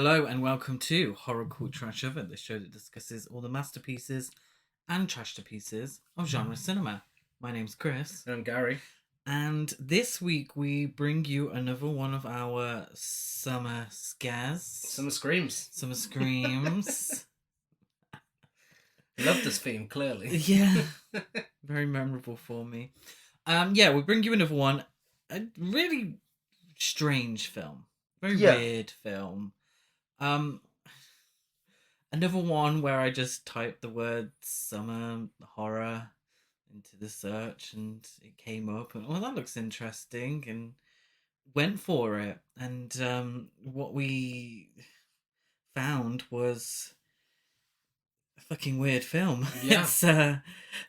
Hello and welcome to Horror Cult Trash Oven, the show that discusses all the masterpieces and trash to pieces of genre cinema. My name's Chris. I'm Gary. And this week we bring you another one of our summer scares. Summer screams. Summer screams. Love this theme, clearly. Yeah. Very memorable for me. We bring you another one. A really strange film. Very weird film. Another one where I just typed the word summer horror into the search and it came up and that looks interesting and went for it. And what we found was a fucking weird film. Yeah.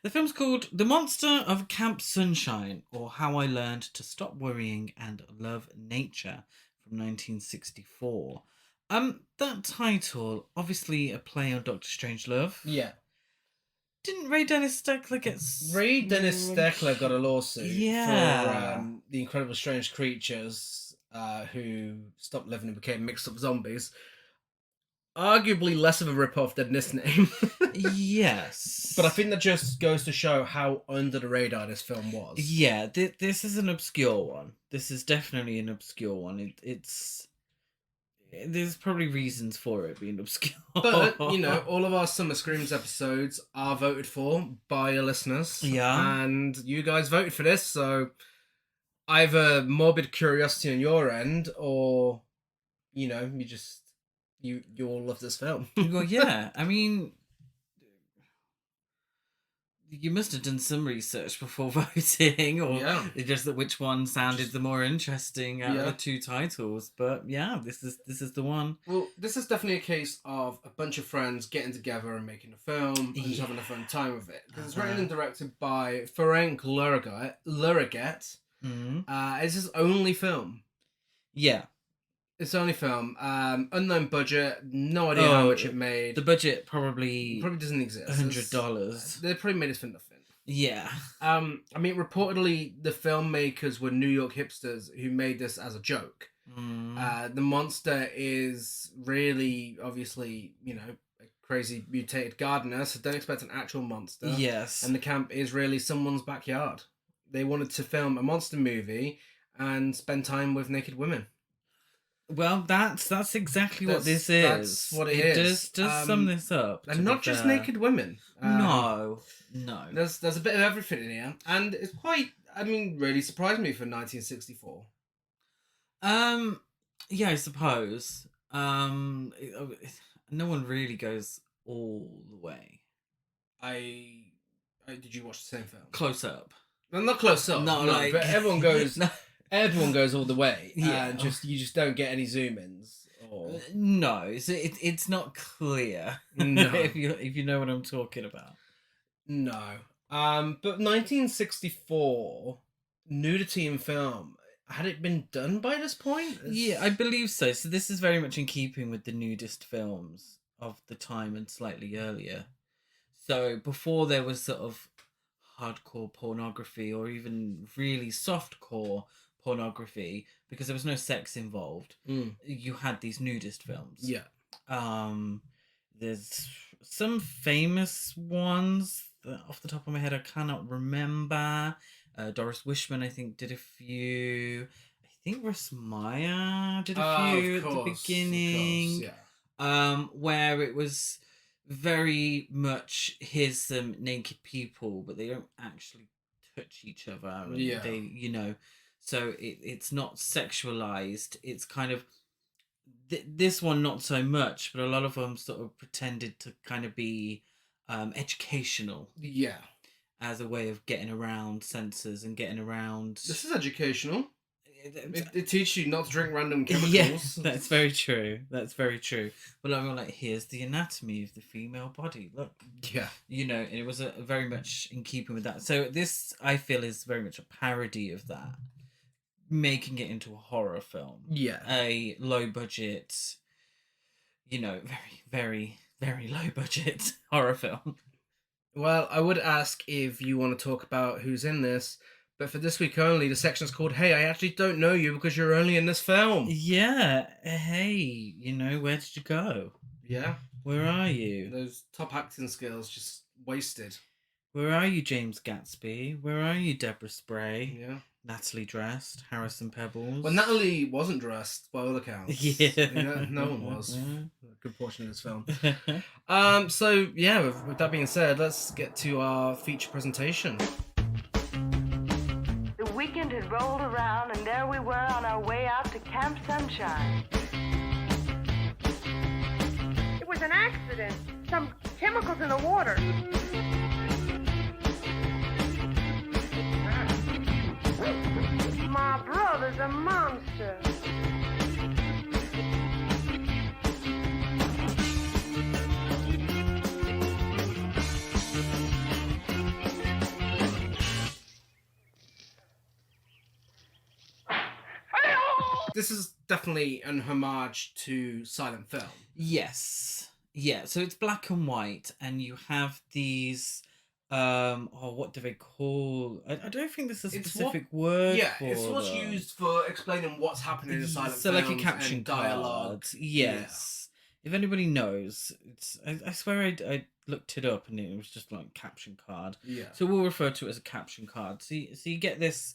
The film's called The Monster of Camp Sunshine, or How I Learned to Stop Worrying and Love Nature, from 1964. That title, obviously a play on Doctor Strangelove. Yeah. Didn't Ray Dennis Steckler get... Ray Dennis Steckler got a lawsuit for the Incredible Strange Creatures who stopped living and became mixed up zombies. Arguably less of a rip-off than this name. Yes. But I think that just goes to show how under the radar this film was. Yeah, this is an obscure one. This is definitely an obscure one. There's probably reasons for it being obscure. But, all of our Summer Screams episodes are voted for by your listeners. Yeah. And you guys voted for this, so either morbid curiosity on your end, or, you all love this film. Well, yeah. I mean, you must have done some research before voting, or just that which one sounded the more interesting out of the two titles. But yeah, this is the one. Well, this is definitely a case of a bunch of friends getting together and making a film and just having a fun time with it. Because it's written and directed by Ferenc Luriget. It's his only film. Yeah. It's the only film. Unknown budget. No idea how much it made. The budget probably doesn't exist. $100. They probably made this for nothing. Yeah. Reportedly the filmmakers were New York hipsters who made this as a joke. The monster is really, obviously, a crazy mutated gardener, so don't expect an actual monster. Yes. And the camp is really someone's backyard. They wanted to film a monster movie and spend time with naked women. Well, that's exactly what this is. That's what it is. Does sum this up. And not just naked women. No. There's a bit of everything in here. And it's quite, really surprised me for 1964. Yeah, I suppose. No one really goes all the way. Did you watch the same film? Close up. Well, not close up. No, but everyone goes... No. Everyone goes all the way. Yeah. You just don't get any zoom-ins. Or... No, it's not clear. No. if you know what I'm talking about. No. But 1964, nudity in film, had it been done by this point? Yeah, I believe so. So this is very much in keeping with the nudist films of the time and slightly earlier. So before there was sort of hardcore pornography or even really softcore pornography, because there was no sex involved, you had these nudist films. Yeah. There's some famous ones that off the top of my head I cannot remember. Doris Wishman, I think, did a few. I think Russ Meyer did a few at the beginning. Of course, where it was very much here's some naked people, but they don't actually touch each other. And they, so it's not sexualized. It's kind of this one not so much, but a lot of them sort of pretended to kind of be educational. Yeah, as a way of getting around censors and getting around. This is educational. It teaches you not to drink random chemicals. Yeah, that's very true. That's very true. But I'm like, here's the anatomy of the female body. Look. Yeah. And it was very much in keeping with that. So this, I feel, is very much a parody of that. Making it into a horror film. Yeah. A low budget, very, very, very low budget horror film. Well, I would ask if you want to talk about who's in this, But for this week only, the section's called "Hey, I actually don't know you because you're only in this film." Yeah. Hey, where did you go? Yeah. Where are you? Those top acting skills just wasted. Where are you, James Gatsby? Where are you, Deborah Spray? Yeah. Natalie Dressed, Harrison Pebbles. Well, Natalie wasn't dressed by all accounts. Yeah. No one was. A good portion of this film. So yeah, with that being said, let's get to our feature presentation. The weekend had rolled around, and there we were on our way out to Camp Sunshine. It was an accident. Some chemicals in the water. My brother's a monster. This is definitely an homage to silent film. Yes. Yeah, so it's black and white, and you have these what do they call? I don't think there's a specific word. Yeah, for it's what's them. used for explaining what's happening in silent so films. Like a caption dialogue. Yes. Yeah. If anybody knows, it's I swear I looked it up and it was just like caption card. Yeah. So we'll refer to it as a caption card. So you get this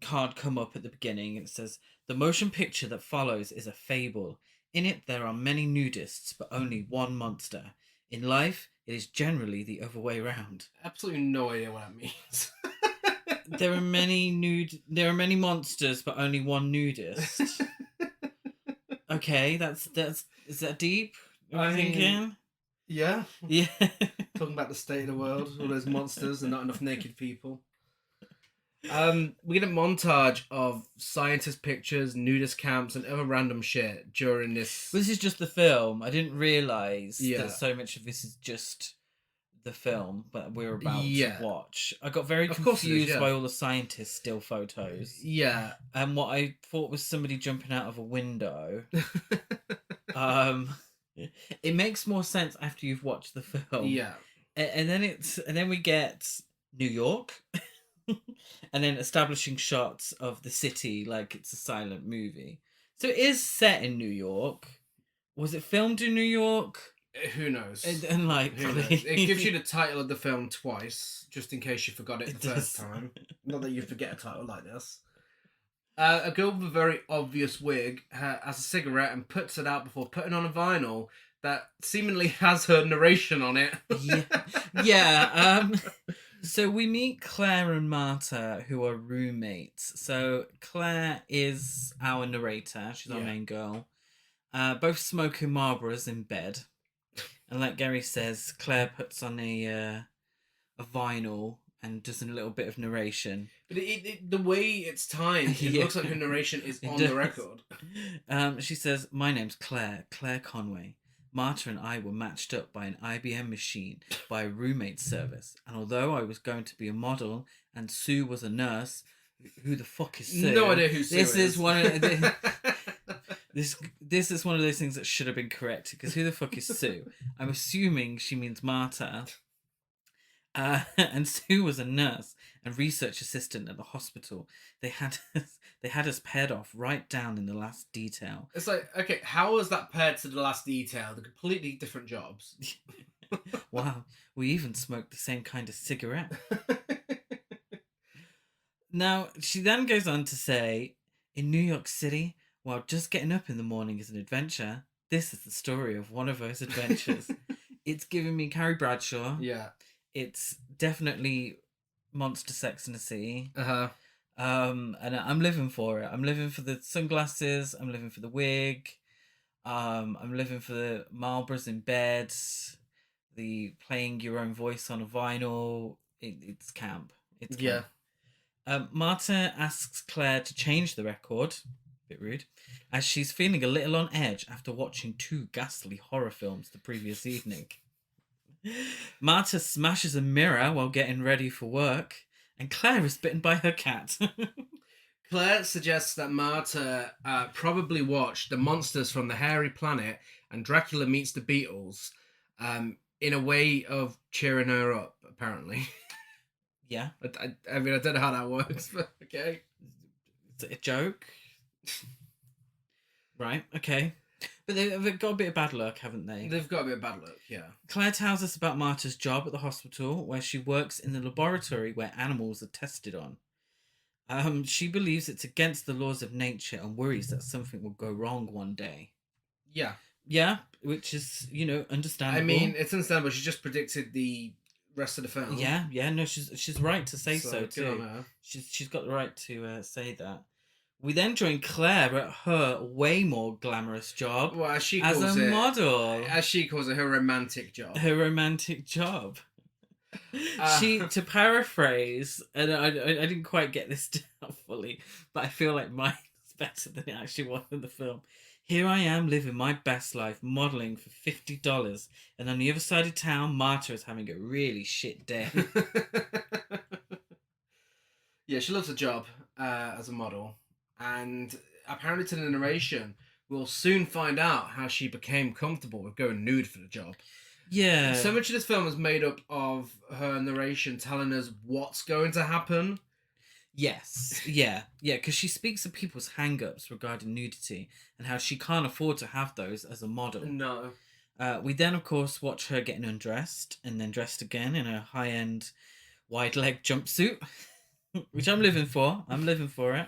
card come up at the beginning and it says, "The motion picture that follows is a fable. In it there are many nudists, but only one monster. In life, it is generally the other way round." Absolutely no idea what that means. There are many monsters, but only one nudist. Okay, is that deep? Am I thinking? Yeah. Yeah. Talking about the state of the world, all those monsters and not enough naked people. We get a montage of scientist pictures, nudist camps, and other random shit during this. This is just the film. I didn't realise Yeah. that so much of this is just the film that we're about Yeah. to watch. I got very Of course it is, confused yeah. by all the scientist still photos. Yeah. And what I thought was somebody jumping out of a window. It makes more sense after you've watched the film. Yeah. And then we get New York. And then establishing shots of the city like it's a silent movie. So it is set in New York. Was it filmed in New York? Who knows? And like, Who knows? It gives you the title of the film twice, just in case you forgot it the first does. time. Not that you forget a title like this. A girl with a very obvious wig has a cigarette and puts it out before putting on a vinyl that seemingly has her narration on it. Yeah. So we meet Claire and Marta, who are roommates. So Claire is our narrator. She's our main girl. Both smoking Marlboros in bed. And like Gary says, Claire puts on a vinyl and does a little bit of narration. But the way it's timed, it looks like her narration is on the record. She says, "My name's Claire Conway. Marta and I were matched up by an IBM machine by a roommate service. And although I was going to be a model and Sue was a nurse," who the fuck is Sue? No idea who Sue is. This is one of those things that should have been corrected, because who the fuck is Sue? I'm assuming she means Marta. And Sue was a nurse and research assistant at the hospital. They had us paired off right down in the last detail. It's like, okay, how was that paired to the last detail? They're completely different jobs. Wow, we even smoked the same kind of cigarette. Now, she then goes on to say, "In New York City, while just getting up in the morning is an adventure, this is the story of one of those adventures." It's giving me Carrie Bradshaw. Yeah. It's definitely Monster Sex and the City. Uh-huh. And I'm living for it. I'm living for the sunglasses. I'm living for the wig. I'm living for the Marlboros in bed. The playing your own voice on a vinyl. It's camp. It's camp. Yeah. Marta asks Claire to change the record. Bit rude. As she's feeling a little on edge after watching 2 ghastly horror films the previous evening. Marta smashes a mirror while getting ready for work, and Claire is bitten by her cat. Claire suggests that Marta probably watched The Monsters from the Hairy Planet and Dracula Meets the Beatles in a way of cheering her up, apparently. Yeah. I mean, I don't know how that works, but okay. Is it a joke? Right, okay. But they've got a bit of bad luck, haven't they? They've got a bit of bad luck, yeah. Claire tells us about Marta's job at the hospital, where she works in the laboratory where animals are tested on. She believes it's against the laws of nature and worries that something will go wrong one day. Yeah. Yeah, which is, understandable. I mean, it's understandable. She just predicted the rest of the film. Yeah, no, she's right to say so too. Good on her. She's got the right to say that. We then join Claire at her way more glamorous job Well, as a model. As she calls it, her romantic job. Her romantic job. To paraphrase, and I didn't quite get this down fully, but I feel like mine is better than it actually was in the film. Here I am living my best life, modelling for $50, and on the other side of town, Marta is having a really shit day. Yeah, she loves her job as a model, and apparently to the narration, we'll soon find out how she became comfortable with going nude for the job. Yeah. So much of this film is made up of her narration telling us what's going to happen. Yes, yeah, because she speaks of people's hang-ups regarding nudity and how she can't afford to have those as a model. No. We then, of course, watch her getting undressed and then dressed again in a high-end wide-leg jumpsuit, which I'm living for. I'm living for it.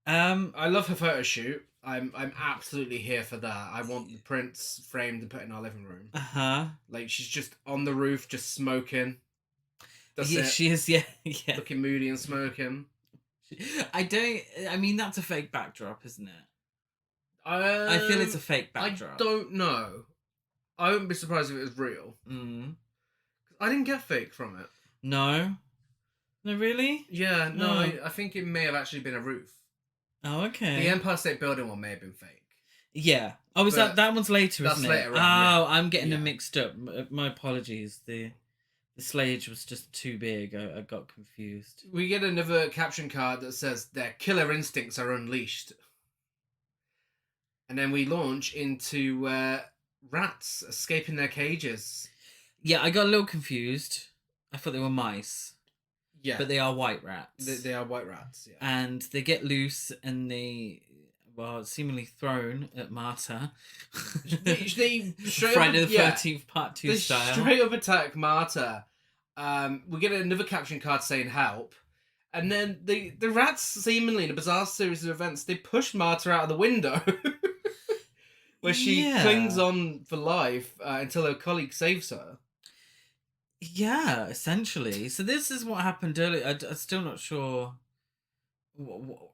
I love her photo shoot. I'm absolutely here for that. I want the prints framed and put in our living room. Uh-huh. Like, she's just on the roof, just smoking. That's yeah, it. she is, yeah. Looking moody and smoking. I mean, that's a fake backdrop, isn't it? I feel it's a fake backdrop. I don't know. I wouldn't be surprised if it was real. I didn't get fake from it. No? No, really? Yeah, no. I think it may have actually been a roof. Oh, okay. The Empire State Building one may have been fake. Yeah. Oh, is that one's later, isn't it? That's later on, Oh, yeah. I'm getting them mixed up. My apologies. The slayage was just too big. I got confused. We get another caption card that says their killer instincts are unleashed. And then we launch into rats escaping their cages. Yeah, I got a little confused. I thought they were mice. Yeah. But they are white rats. They are white rats, yeah. And they get loose and they, seemingly thrown at Marta. they straight Friday up, the 13th Part 2 style. They straight up attack Marta. We get another caption card saying help. And then the rats, seemingly in a bizarre series of events, they push Marta out of the window. Where she clings on for life until her colleague saves her. Yeah, essentially. So this is what happened earlier. I'm still not sure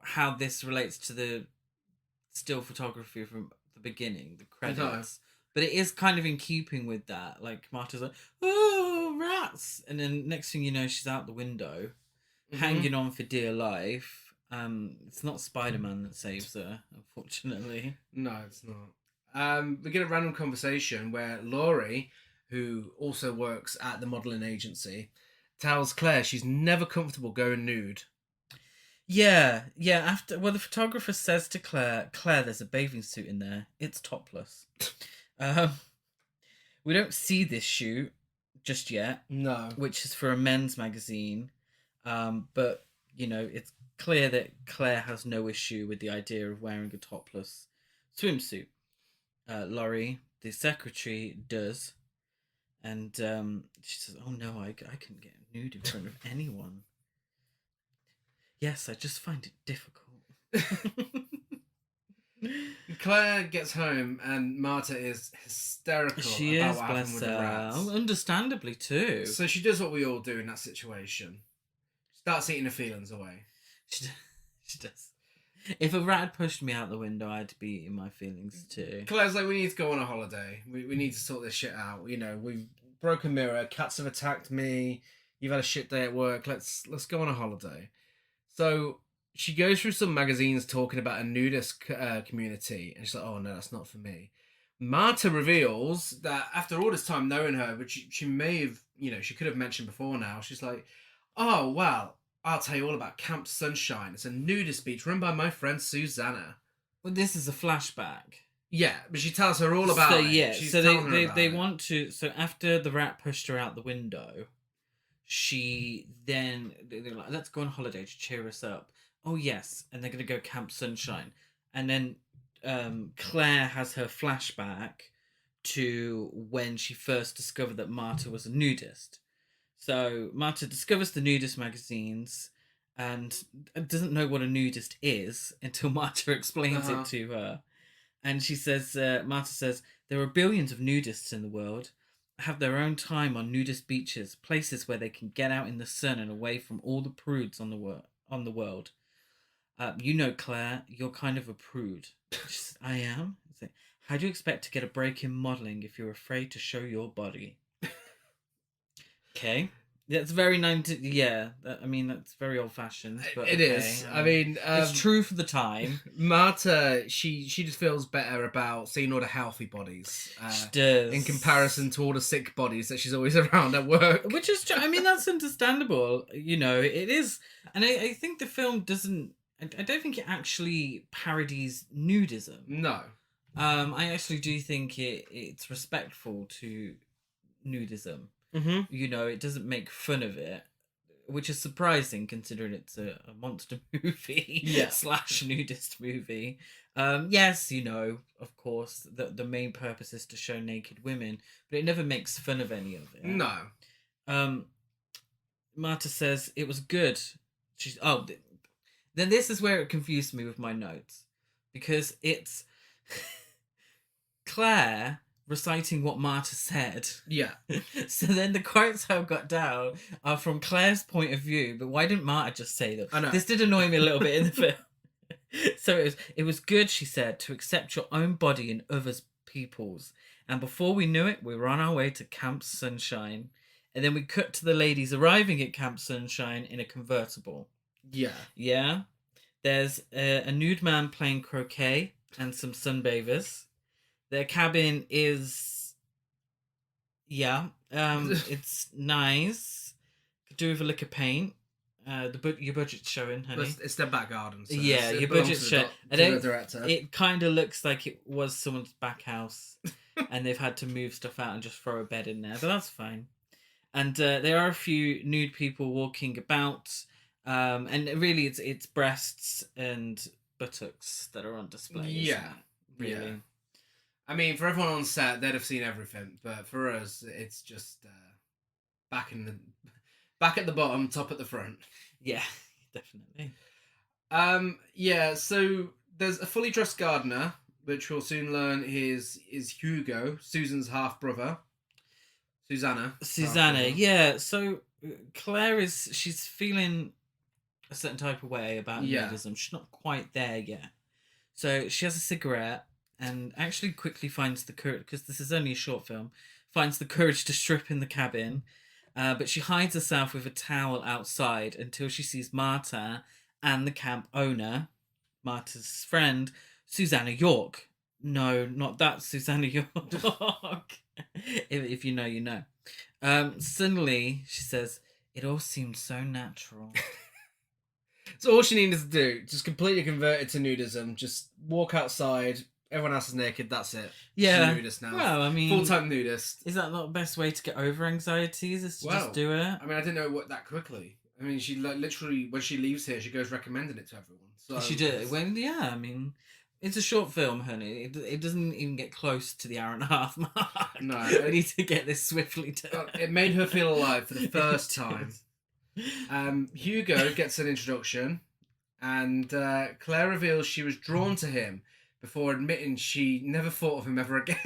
how this relates to the still photography from the beginning, the credits. No. But it is kind of in keeping with that. Like, Marta's like, oh, rats! And then next thing you know, she's out the window, hanging on for dear life. It's not Spider-Man that saves her, unfortunately. No, it's not. We get a random conversation where Laurie, who also works at the modelling agency, tells Claire she's never comfortable going nude. Yeah. The photographer says to Claire, there's a bathing suit in there. It's topless. We don't see this shoot just yet. No. Which is for a men's magazine. But, it's clear that Claire has no issue with the idea of wearing a topless swimsuit. Laurie, the secretary, does. And she says, oh no, I couldn't get nude in front of anyone. Yes, I just find it difficult. Claire gets home and Marta is hysterical about what happened with the rats. Understandably too. So she does what we all do in that situation. Starts eating her feelings away. She does. If a rat had pushed me out the window, I'd be eating my feelings too. Claire's like, we need to go on a holiday. We need to sort this shit out. We've broken mirror. Cats have attacked me. You've had a shit day at work. Let's go on a holiday. So she goes through some magazines talking about a nudist community. And she's like, oh no, that's not for me. Marta reveals that after all this time knowing her, which she may have, she could have mentioned before now. She's like, oh, well, I'll tell you all about Camp Sunshine. It's a nudist beach run by my friend Susanna. Well, this is a flashback. Yeah, but she tells her all about it. Yeah, so they want to... So after the rat pushed her out the window, she then they're like, let's go on holiday to cheer us up. Oh yes, and they're gonna go Camp Sunshine, and then Claire has her flashback to when she first discovered that Marta was a nudist. So Marta discovers the nudist magazines and doesn't know what a nudist is until Marta explains it to her. And she says, Marta says, there are billions of nudists in the world, have their own time on nudist beaches, places where they can get out in the sun and away from all the prudes on the world. You know, Claire, you're kind of a prude. She says, I am? Like, how do you expect to get a break in modelling if you're afraid to show your body? Okay. That's very 90. Yeah, I mean, that's very old-fashioned. But it is. I mean, it's true for the time. Marta, she just feels better about seeing all the healthy bodies. She does. In comparison to all the sick bodies that she's always around at work. Which is, I mean, that's understandable. You know, it is. And I think the film doesn't, I don't think it actually parodies nudism. No. I actually do think it's respectful to nudism. Mm-hmm. You know, it doesn't make fun of it, which is surprising considering it's a monster movie / nudist movie. Yes, you know, of course, the main purpose is to show naked women, but it never makes fun of any of it. No. Marta says it was good. Then this is where it confused me with my notes, because it's Claire reciting what Marta said. Yeah. So then the quotes I've got down are from Claire's point of view, but why didn't Marta just say them? I know. This did annoy me a little bit in the film. So it was good, she said, to accept your own body and others' people's. And before we knew it, we were on our way to Camp Sunshine. And then we cut to the ladies arriving at Camp Sunshine in a convertible. Yeah. Yeah. There's a nude man playing croquet and some sunbathers. Their cabin is, it's nice. Could do with a lick of paint. Your budget's showing, honey. It's their back garden. So yeah, your budget's showing. The director. It kind of looks like it was someone's back house, and they've had to move stuff out and just throw a bed in there, but that's fine. And there are a few nude people walking about, and really it's breasts and buttocks that are on display. Yeah, really. Yeah. I mean, for everyone on set, they'd have seen everything, but for us, it's just back at the bottom, top at the front. Yeah, definitely. Yeah. So there's a fully dressed gardener, which we'll soon learn is Hugo, Susan's half brother. Susanna, yeah. So Claire she's feeling a certain type of way about nudism. She's not quite there yet. So she has a cigarette and actually quickly finds the courage, because this is only a short film, finds the courage to strip in the cabin. But she hides herself with a towel outside until she sees Marta and the camp owner, Marta's friend, Susanna York. No, not that Susanna York. if you know, you know. Suddenly, she says, it all seems so natural. So all she needed to do, just completely convert it to nudism, just walk outside, everyone else is naked, that's it. Yeah. She's a nudist now. Well, I mean... full-time nudist. Is that not the best way to get over anxieties, is to just do it? I mean, I didn't know it worked that quickly. I mean, she literally, when she leaves here, she goes recommending it to everyone. So she did. Well, yeah, I mean... It's a short film, honey. It doesn't even get close to the hour-and-a-half mark. No. We need to get this swiftly done. It made her feel alive for the first time. Hugo gets an introduction, and Claire reveals she was drawn to him before admitting she never thought of him ever again.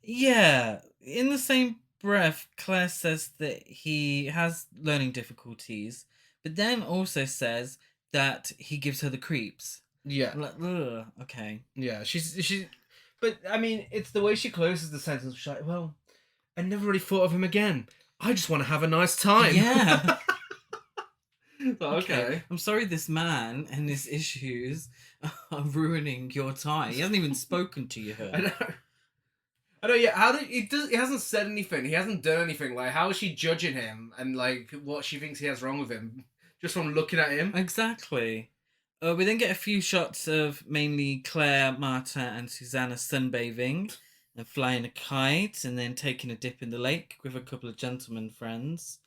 Yeah. In the same breath, Claire says that he has learning difficulties, but then also says that he gives her the creeps. Yeah. I'm like, ugh, okay. Yeah, she's... But, I mean, it's the way she closes the sentence. She's like, well, I never really thought of him again. I just want to have a nice time. Yeah. Okay. I'm sorry this man and his issues are ruining your time. He hasn't even spoken to you, I know, yeah. He hasn't said anything. He hasn't done anything. Like, how is she judging him and, like, what she thinks he has wrong with him? Just from looking at him? Exactly. We then get a few shots of mainly Claire, Marta, and Susanna sunbathing and flying a kite and then taking a dip in the lake with a couple of gentlemen friends.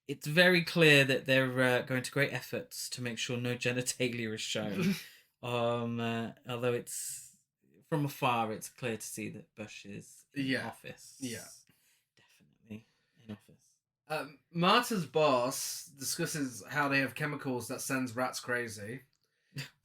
it's very clear that they're going to great efforts to make sure no genitalia is shown. Although it's from afar, it's clear to see that Bush is in office. Yeah, definitely in office. Marta's boss discusses how they have chemicals that sends rats crazy,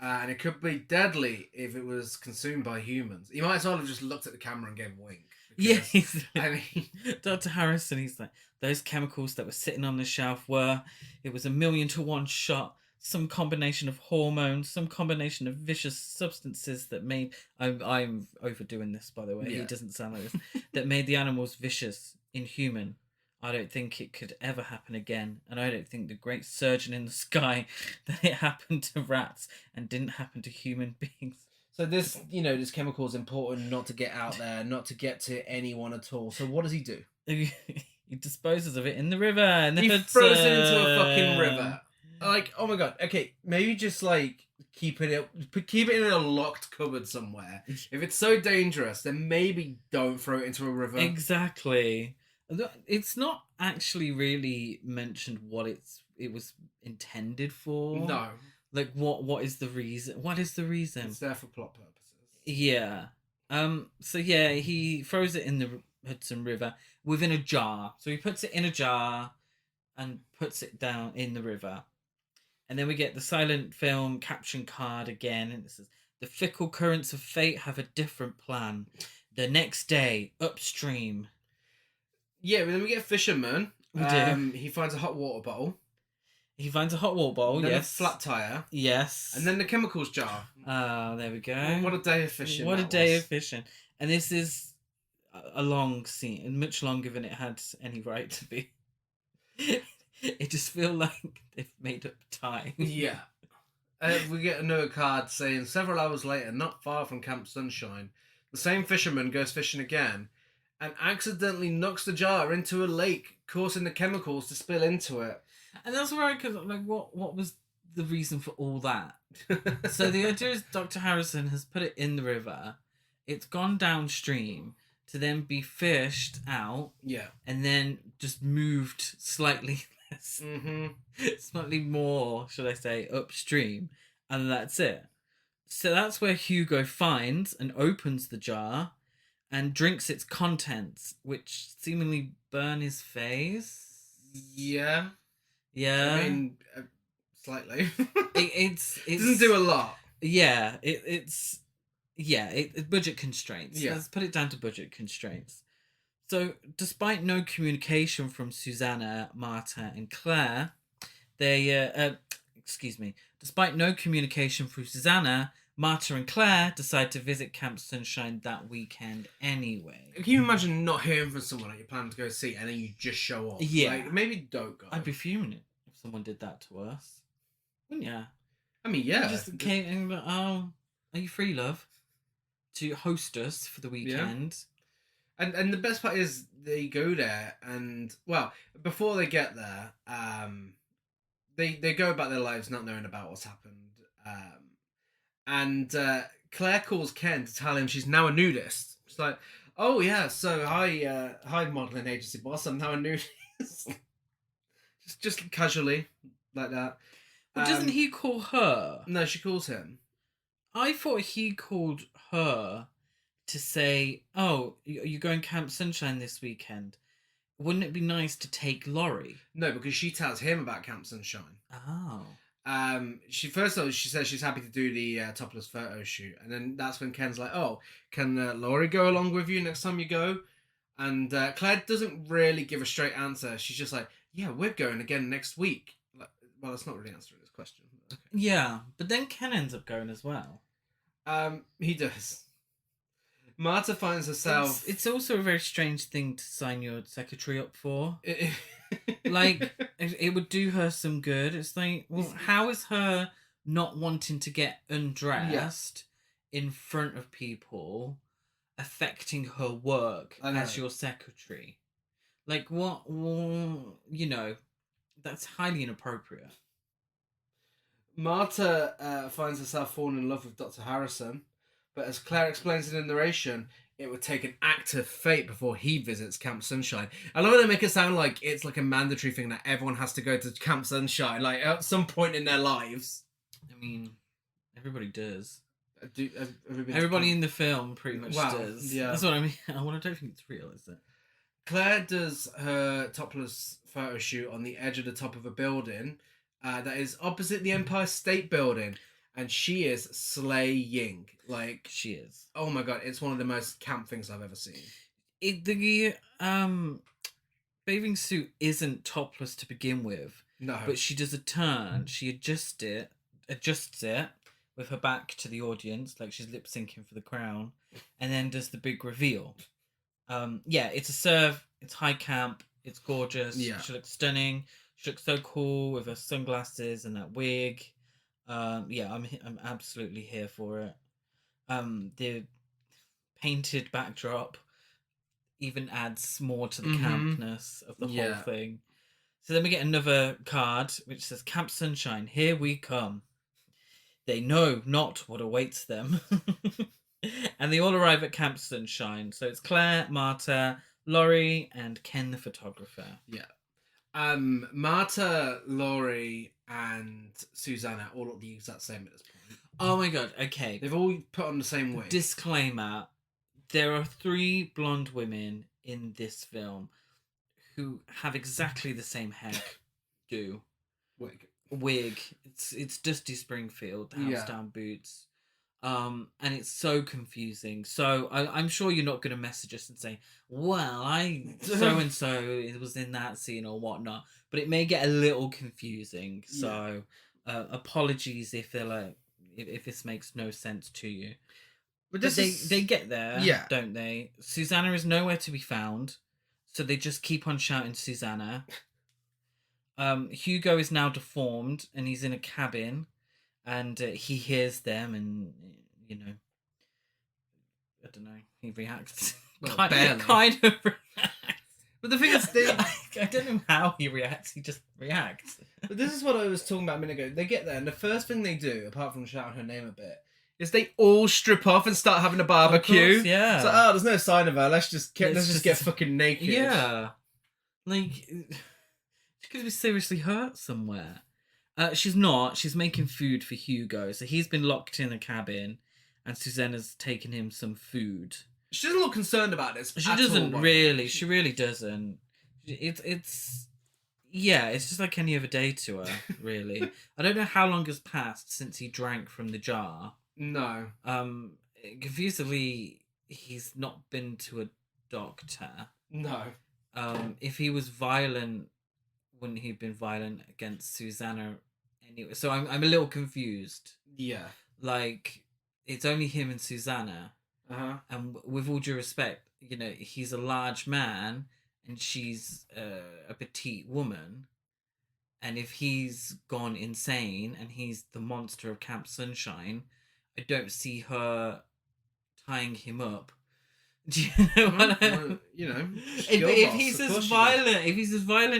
and it could be deadly if it was consumed by humans. He might as well have just looked at the camera and gave a wink. Yes, I mean, Dr. Harrison, he's like, those chemicals that were sitting on the shelf it was 1,000,000 to 1 shot. Some combination of hormones, some combination of vicious substances that made... I'm overdoing this, by the way. Yeah. He doesn't sound like this. That made the animals vicious, inhuman. I don't think it could ever happen again. And I don't think the great surgeon in the sky that it happened to rats and didn't happen to human beings. so this, this chemical is important not to get out there, not to get to anyone at all. So what does he do? He disposes of it in the river. And He throws it into a fucking river. Like, oh my god. Okay, maybe just like keep it in a locked cupboard somewhere. If it's so dangerous, then maybe don't throw it into a river. Exactly. It's not actually really mentioned what it was intended for. No. Like what is the reason? What is the reason? It's there for plot purposes. Yeah. So yeah, he throws it in the Hudson River within a jar. So he puts it in a jar and puts it down in the river. And then we get the silent film caption card again, and it says, "The fickle currents of fate have a different plan. The next day, upstream." Yeah, but then we get a fisherman. We do. He finds a hot water bottle. He finds a hot water bottle, Then yes. a flat tire. Yes. And then the chemicals jar. There we go. What a day of fishing. What a day of fishing. And this is a long scene, much longer than it had any right to be. It just feels like they've made up time. Yeah. We get another card saying, several hours later, not far from Camp Sunshine, the same fisherman goes fishing again and accidentally knocks the jar into a lake, causing the chemicals to spill into it. And that's where I could, like, what was the reason for all that? So the idea is Dr. Harrison has put it in the river. It's gone downstream to then be fished out. Yeah. And then just moved slightly less. Mm-hmm. Slightly more, should I say, upstream. And that's it. So that's where Hugo finds and opens the jar and drinks its contents, which seemingly burn his face. Yeah. Yeah. I mean, slightly. It doesn't do a lot. Yeah. It's budget constraints. Yeah. Let's put it down to budget constraints. So, despite no communication from Susanna, Marta, and Claire, despite no communication from Susanna, Marta and Claire decide to visit Camp Sunshine that weekend anyway. Can you imagine not hearing from someone that you're planning to go see and then you just show up? Yeah. Like, maybe don't go. I'd be fuming if someone did that to us. Wouldn't ya? I mean, yeah. Just came and be like, oh, are you free, love? To host us for the weekend. Yeah. And the best part is they go there and, well, before they get there, they go about their lives not knowing about what's happened. And Claire calls Ken to tell him she's now a nudist. She's like, oh yeah, so hi modelling agency boss, I'm now a nudist. just casually, like that. But doesn't he call her? No, she calls him. I thought he called her to say, oh, you're going Camp Sunshine this weekend. Wouldn't it be nice to take Laurie? No, because she tells him about Camp Sunshine. Oh. She says she's happy to do the topless photo shoot, and then that's when Ken's like, "Oh, can Laurie go along with you next time you go?" And Claire doesn't really give a straight answer. She's just like, "Yeah, we're going again next week." Like, well, that's not really answering this question. Okay. Yeah, but then Ken ends up going as well. He does. Marta finds herself. It's also a very strange thing to sign your secretary up for. Like, it would do her some good. It's like, well, how is her not wanting to get undressed in front of people affecting her work as your secretary? Like, what? Well, that's highly inappropriate. Marta finds herself falling in love with Dr. Harrison, But as Claire explains in the narration, it would take an act of fate before he visits Camp Sunshine. I love how they make it sound like it's like a mandatory thing that everyone has to go to Camp Sunshine, like at some point in their lives. I mean, everybody does. Everybody in the film pretty much does. Yeah. That's what I mean. I don't think it's real, is it? Claire does her topless photo shoot on the edge of the top of a building that is opposite the Empire State Building. And she is slaying. Like, she is. Oh my god, it's one of the most camp things I've ever seen. The bathing suit isn't topless to begin with. No. But she does a turn. She adjusts it with her back to the audience, like she's lip syncing for the crown, and then does the big reveal. It's a serve. It's high camp. It's gorgeous. Yeah. She looks stunning. She looks so cool with her sunglasses and that wig. I'm absolutely here for it. The painted backdrop even adds more to the campness of the whole thing. So then we get another card which says Camp Sunshine, here we come. They know not what awaits them. And they all arrive at Camp Sunshine. So it's Claire, Marta, Laurie, and Ken the photographer. Yeah. Marta, Laurie, and Susanna all look the exact same at this point. Oh my god, okay. They've all put on the same wig. Disclaimer, there are 3 blonde women in this film who have exactly the same hairdo. Wig. It's Dusty Springfield, the house down boots. And it's so confusing. So I'm sure you're not going to message us and say, well, so-and-so it was in that scene or whatnot. But it may get a little confusing. So apologies if they're like, if this makes no sense to you. But they get there, don't they? Susanna is nowhere to be found. So they just keep on shouting Susanna. Hugo is now deformed and he's in a cabin. And he hears them and, you know, I don't know, he reacts. Well, kind of reacts. But the thing is, I don't know how he reacts, he just reacts. But this is what I was talking about a minute ago. They get there and the first thing they do, apart from shouting her name a bit, is they all strip off and start having a barbecue. Course, yeah. So, there's no sign of her, let's just get fucking naked. Yeah. Like, she could be seriously hurt somewhere. She's not. She's making food for Hugo. So he's been locked in a cabin and Susanna's taken him some food. She doesn't look concerned about this. She doesn't really. She really doesn't. It's just like any other day to her, really. I don't know how long has passed since he drank from the jar. No. Confusingly, he's not been to a doctor. No. If he was violent, wouldn't he have been violent against Susanna anyway? So I'm a little confused. Yeah. Like, it's only him and Susanna. Uh-huh. And with all due respect, you know, he's a large man and she's a petite woman. And if he's gone insane and he's the monster of Camp Sunshine, I don't see her tying him up. Do you know what I mean? You know, if he's as violent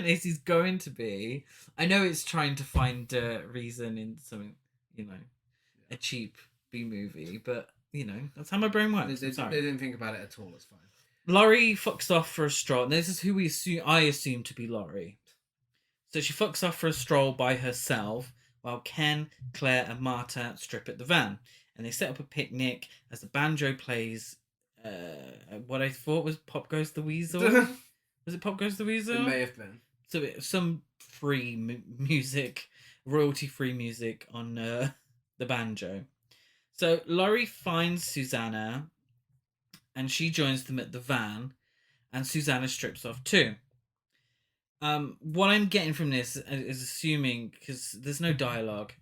as he's going to be, I know it's trying to find a reason in something, you know, a cheap B movie, but you know, that's how my brain works. They didn't think about it at all. It's fine. Laurie fucks off for a stroll. This is who I assume to be Laurie. So she fucks off for a stroll by herself while Ken, Claire, and Marta strip at the van, and they set up a picnic as the banjo plays. What I thought was Pop Goes the Weasel. Was it Pop Goes the Weasel? It may have been. So some free music, royalty-free music on the banjo. So Laurie finds Susanna and she joins them at the van and Susanna strips off too. What I'm getting from this is assuming, because there's no dialogue,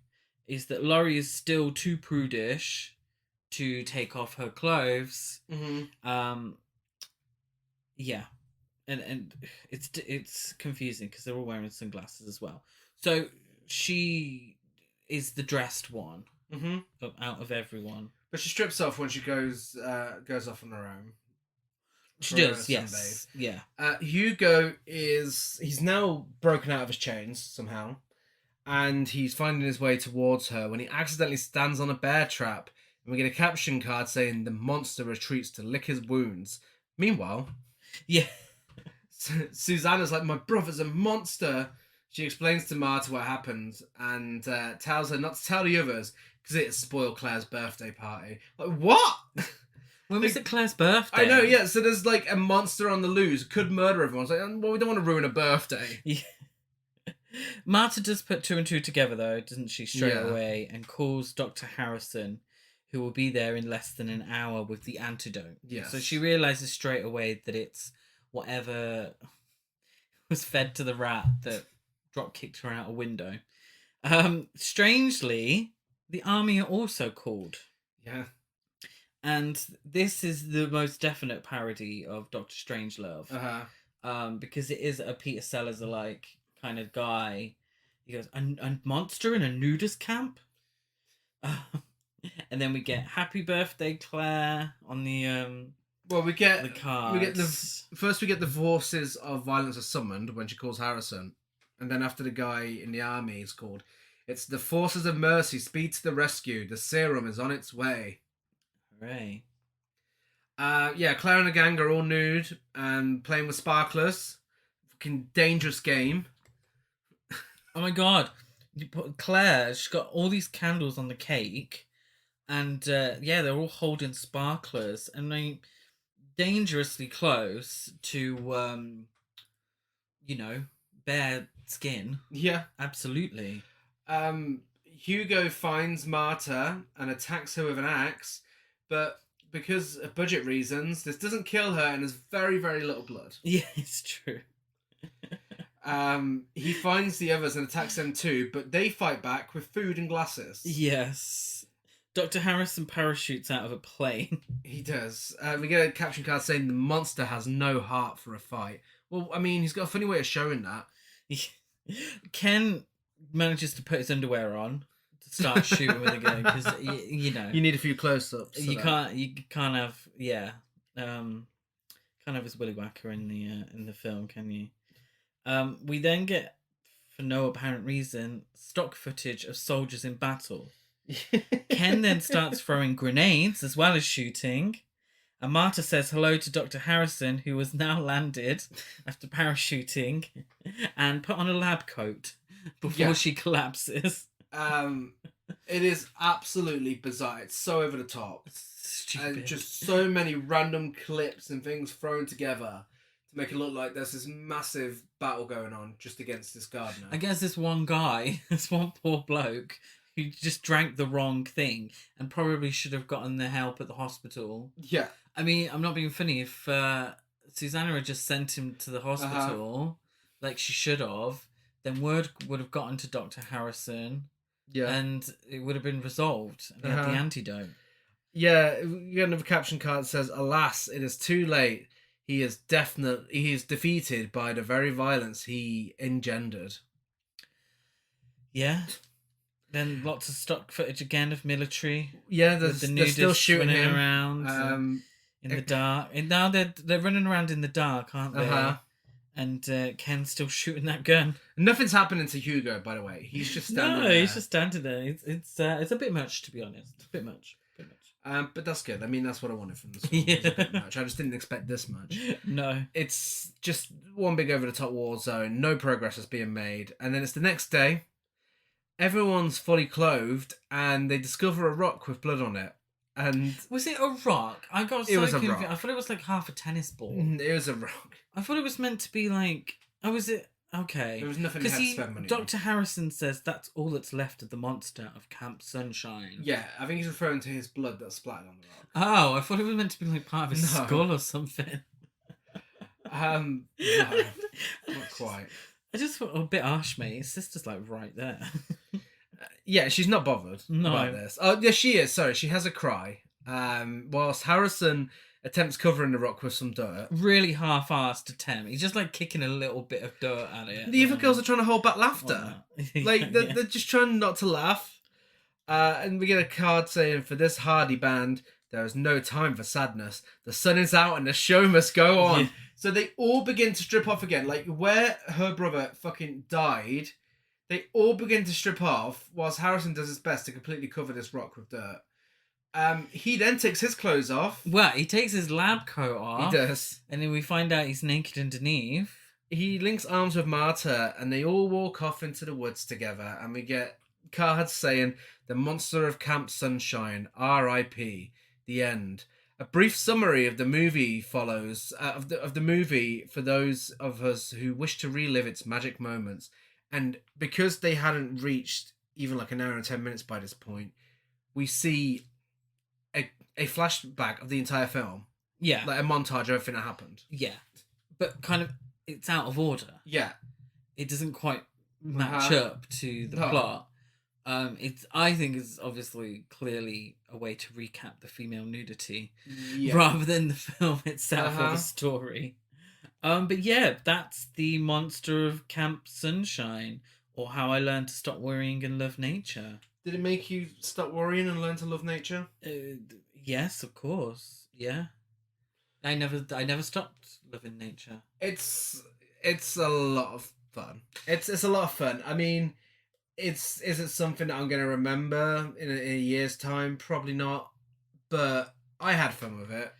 is that Laurie is still too prudish to take off her clothes. Mm-hmm. And it's confusing because they're all wearing sunglasses as well. So she is the dressed one out of everyone. But she strips off when she goes off on her own. She does, yes. Yeah. Hugo he's now broken out of his chains somehow, and he's finding his way towards her when he accidentally stands on a bear trap And we get a caption card saying the monster retreats to lick his wounds. Meanwhile, Yeah. Susanna's like, my brother's a monster. She explains to Marta what happened and tells her not to tell the others because it'd spoil Claire's birthday party. Like, what? When was it Claire's birthday? I know, yeah. So there's like a monster on the loose, could murder everyone. It's like, well, we don't want to ruin a birthday. Yeah. Marta does put 2 and 2 together, though, doesn't she, straight Yeah. away, and calls Dr. Harrison, who will be there in less than an hour with the antidote. Yes. So she realises straight away that it's whatever was fed to the rat that drop-kicked her out a window. Strangely, the army are also called. Yeah. And this is the most definite parody of Doctor Strangelove. Because it is a Peter Sellers-alike kind of guy. He goes, a monster in a nudist camp? And then we get Happy Birthday, Claire on the Well, we get the cards. we get the forces of violence are summoned when she calls Harrison, and then after the guy in the army is called, it's the forces of mercy speed to the rescue. The serum is on its way. Hooray. Yeah, Claire and the gang are all nude and playing with sparklers. Fucking dangerous game. Oh my god. Claire, she's got all these candles on the cake. And yeah, they're all holding sparklers. And they dangerously close to, bare skin. Yeah. Absolutely. Hugo finds Marta and attacks her with an axe. But because of budget reasons, this doesn't kill her and there's very, very little blood. Yeah, it's true. He finds the others and attacks them too, but they fight back with food and glasses. Yes. Dr. Harrison parachutes out of a plane. He does. We get a caption card saying the monster has no heart for a fight. Well, I mean, he's got a funny way of showing that. Ken manages to put his underwear on to start shooting with a gun because you need a few close-ups. You can't have can't have his willy whacker in the film, can you? We then get, for no apparent reason, stock footage of soldiers in battle. Ken then starts throwing grenades as well as shooting. And Marta says hello to Dr. Harrison, who has now landed after parachuting and put on a lab coat before she collapses. It is absolutely bizarre. It's so over the top. Stupid. And just so many random clips and things thrown together to make it look like there's this massive battle going on just against this gardener. I guess this one guy, this one poor bloke, who just drank the wrong thing and probably should have gotten the help at the hospital. Yeah. I mean, I'm not being funny. If Susanna had just sent him to the hospital, like she should have, then word would have gotten to Dr. Harrison. Yeah. And it would have been resolved. And he had the antidote. Yeah, you get another caption card that says, alas, it is too late. He is defeated by the very violence he engendered. Yeah. Then lots of stock footage again of military. Yeah, they're still shooting him around in the dark. And now they're running around in the dark, aren't they? And Ken's still shooting that gun. Nothing's happening to Hugo, by the way. He's just standing there. He's just standing there. It's a bit much, to be honest. A bit much. But that's good. I mean, that's what I wanted from this film. It was a bit much. I just didn't expect this much. No. It's just one big over-the-top war zone. No progress is being made. And then it's the next day. Everyone's fully clothed, and they discover a rock with blood on it. And was it a rock? I got so confused. I thought it was like half a tennis ball. It was a rock. I thought it was meant to be like. Oh, was it? Okay. There was nothing he had to spend money on. Dr. Harrison says that's all that's left of the monster of Camp Sunshine. Yeah, I think he's referring to his blood that's splattered on the rock. Oh, I thought it was meant to be like part of his skull or something. No, not quite. I just thought, a bit harsh, mate. His sister's like right there. Yeah, she's not bothered about this. Oh, yeah, she is. Sorry, she has a cry. Whilst Harrison attempts covering the rock with some dirt. Really half-assed attempt. He's just like kicking a little bit of dirt at it. The other girls are trying to hold back laughter. They're just trying not to laugh. And we get a card saying, for this hardy band, there is no time for sadness. The sun is out and the show must go on. Yeah. So they all begin to strip off again. Like where her brother fucking died, they all begin to strip off whilst Harrison does his best to completely cover this rock with dirt. He then takes his clothes off. Well, he takes his lab coat off. He does. And then we find out he's naked underneath. He links arms with Marta, and they all walk off into the woods together, and we get cards saying, "The monster of Camp Sunshine, R.I.P., the end." A brief summary of the movie follows, of the movie for those of us who wish to relive its magic moments. And because they hadn't reached even like an hour and 10 minutes by this point, we see a flashback of the entire film. Yeah. Like a montage of everything that happened. Yeah. But kind of, it's out of order. Yeah. It doesn't quite match up to the plot. I think it's obviously clearly a way to recap the female nudity rather than the film itself or the story. But yeah, that's the monster of Camp Sunshine, or How I Learned to Stop Worrying and Love Nature. Did it make you stop worrying and learn to love nature? Yes, of course. Yeah. I never stopped loving nature. It's a lot of fun. It's a lot of fun. I mean, is it something that I'm going to remember in a year's time? Probably not. But I had fun with it.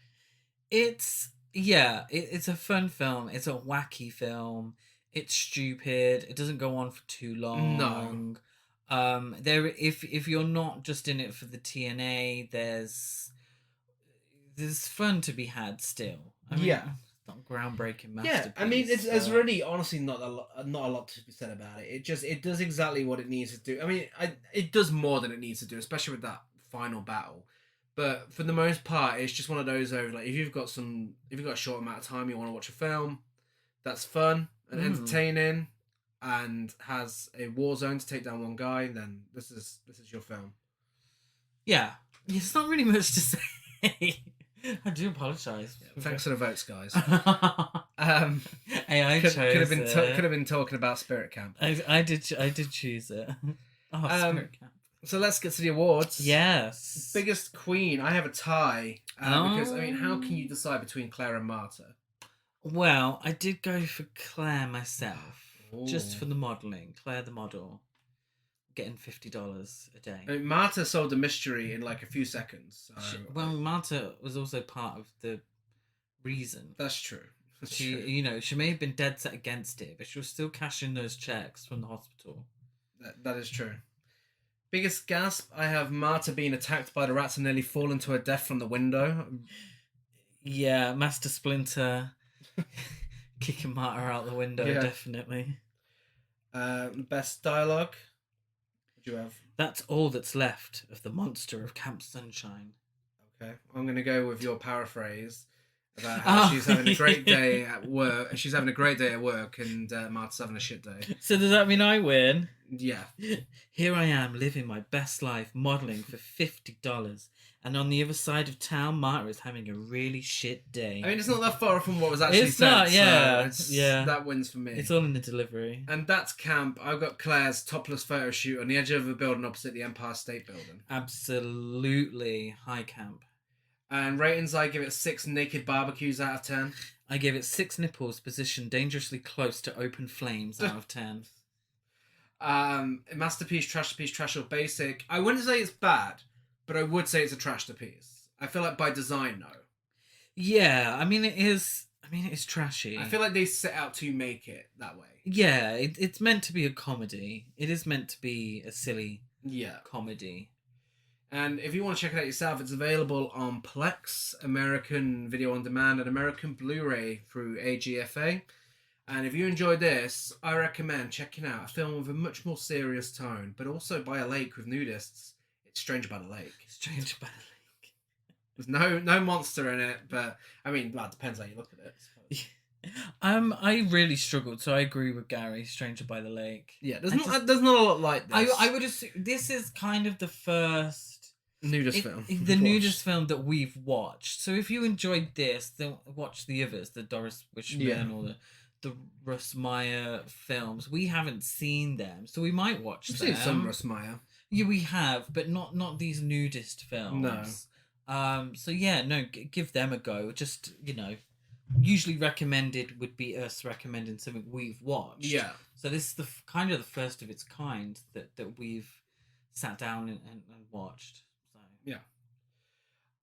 It's a fun film. It's a wacky film. It's stupid. It doesn't go on for too long. No. If you're not just in it for the TNA, there's fun to be had still. I mean, it's not groundbreaking masterpiece. Yeah, I mean, there's really honestly not a lot to be said about it. It does exactly what it needs to do. I mean, it does more than it needs to do, especially with that final battle. But for the most part, it's just one of those over like if you've got a short amount of time, you want to watch a film that's fun and entertaining and has a war zone to take down one guy, then this is your film. Yeah, it's not really much to say. I do apologise. Yeah, thanks for the votes, guys. Hey, I chose could have been talking about Spirit Camp. I did choose it. Spirit Camp. So let's get to the awards. Yes. Biggest queen. I have a tie because I mean, how can you decide between Claire and Marta? Well, I did go for Claire myself, just for the modelling. Claire, the model, getting $50 a day. I mean, Marta solved the mystery in like a few seconds. So... Marta was also part of the reason. That's true. She may have been dead set against it, but she was still cashing those checks from the hospital. That is true. Biggest gasp, I have Marta being attacked by the rats and nearly fallen to her death from the window. Yeah, Master Splinter kicking Marta out the window, definitely. Best dialogue, what do you have? That's all that's left of the monster of Camp Sunshine. Okay, I'm going to go with your paraphrase about how she's having a great day at work. She's having a great day at work and Marta's having a shit day. So does that mean I win? Yeah. Here I am living my best life modelling for $50. And on the other side of town, Marta is having a really shit day. I mean, it's not that far from what was actually it's said. Not, yeah. So that wins for me. It's all in the delivery. And that's Camp. I've got Claire's topless photo shoot on the edge of a building opposite the Empire State Building. Absolutely high camp. And ratings, I give it 6 naked barbecues out of 10. I give it 6 nipples positioned dangerously close to open flames out of 10. Masterpiece, trash or basic. I wouldn't say it's bad, but I would say it's a trash-to-piece. I feel like by design, no. Yeah, I mean, it is trashy. I feel like they set out to make it that way. Yeah, it's meant to be a comedy. It is meant to be a silly comedy. And if you want to check it out yourself, it's available on Plex, American Video On Demand, and American Blu-ray through AGFA. And if you enjoyed this, I recommend checking out a film with a much more serious tone, but also by a lake with nudists. It's Stranger by the Lake. Stranger by the Lake. There's no monster in it, but I mean, well, it depends how you look at it. I really struggled, so I agree with Gary. Stranger by the Lake. Yeah, there's not a lot like this. I would assume this is kind of the first nudist film. The nudist film that we've watched. So if you enjoyed this, then watch the others, the Doris Wishman or the Russ Meyer films. We haven't seen them, so we might watch them. We've seen some Russ Meyer. Yeah, we have, but not these nudist films. No. So yeah, no, give them a go. Just, usually recommended would be us recommending something we've watched. Yeah. So this is the kind of the first of its kind that we've sat down and watched. So yeah.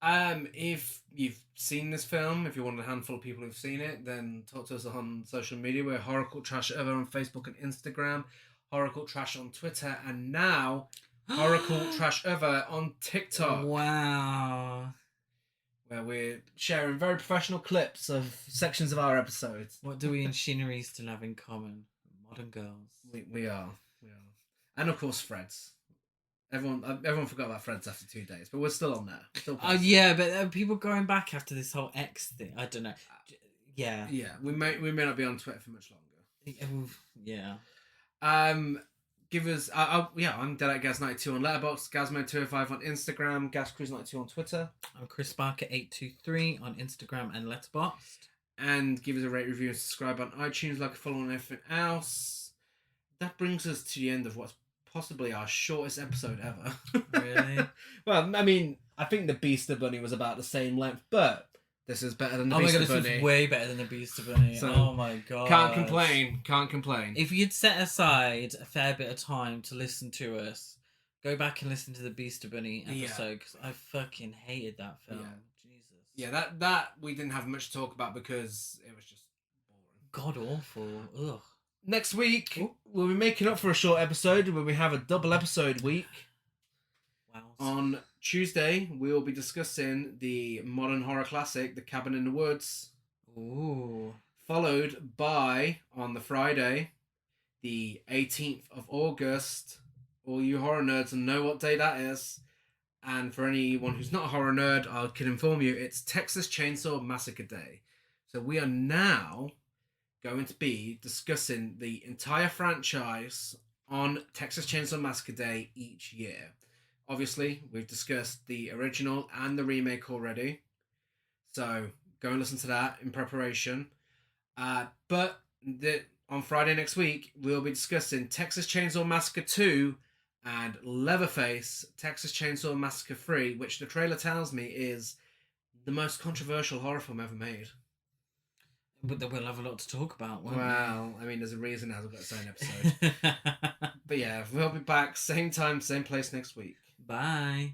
If you've seen this film, if you're one of a handful of people who've seen it, then talk to us on social media. We're Horror Cult Trash Ever on Facebook and Instagram, Horror Cult Trash on Twitter, and now Horror Cult Trash Ever on TikTok. Wow. Where we're sharing very professional clips of sections of our episodes. What do we and Shinnery still have in common? Modern girls. We are. And of course, Fred's. Everyone forgot about Fred's after 2 days, but we're still on there. Oh yeah, but people going back after this whole X thing. I don't know. Yeah. Yeah, we may not be on Twitter for much longer. Yeah. Give us. I'm DeadEtGaz92 on Letterboxd, Gazmo205 on Instagram, GasCruise92 on Twitter. I'm Chris Barker823 on Instagram and Letterboxd. And give us a rate, review, and subscribe on iTunes, like a follow on everything else. That brings us to the end of what's possibly our shortest episode ever. Really? Well, I mean, I think the Beaster Bunny was about the same length, but this is better than the Beaster Bunny. Oh my god, this was way better than the Beaster Bunny. So, oh my god. Can't complain. If you'd set aside a fair bit of time to listen to us, go back and listen to the Beaster Bunny episode, because I fucking hated that film. Yeah. Jesus. Yeah, that we didn't have much to talk about because it was just boring. God awful. Ugh. Next week, we'll be making up for a short episode where we have a double episode week. Wow. On Tuesday, we will be discussing the modern horror classic, The Cabin in the Woods. Ooh. Followed by, on the Friday, the 18th of August. All you horror nerds will know what day that is. And for anyone who's not a horror nerd, I can inform you, it's Texas Chainsaw Massacre Day. So we are now going to be discussing the entire franchise on Texas Chainsaw Massacre Day each year. Obviously, we've discussed the original and the remake already, so go and listen to that in preparation. But on Friday next week, we'll be discussing Texas Chainsaw Massacre 2 and Leatherface, Texas Chainsaw Massacre 3, which the trailer tells me is the most controversial horror film ever made. But then we'll have a lot to talk about, won't Well, I mean, there's a reason it hasn't got its own episode. But yeah, we'll be back same time, same place next week. Bye.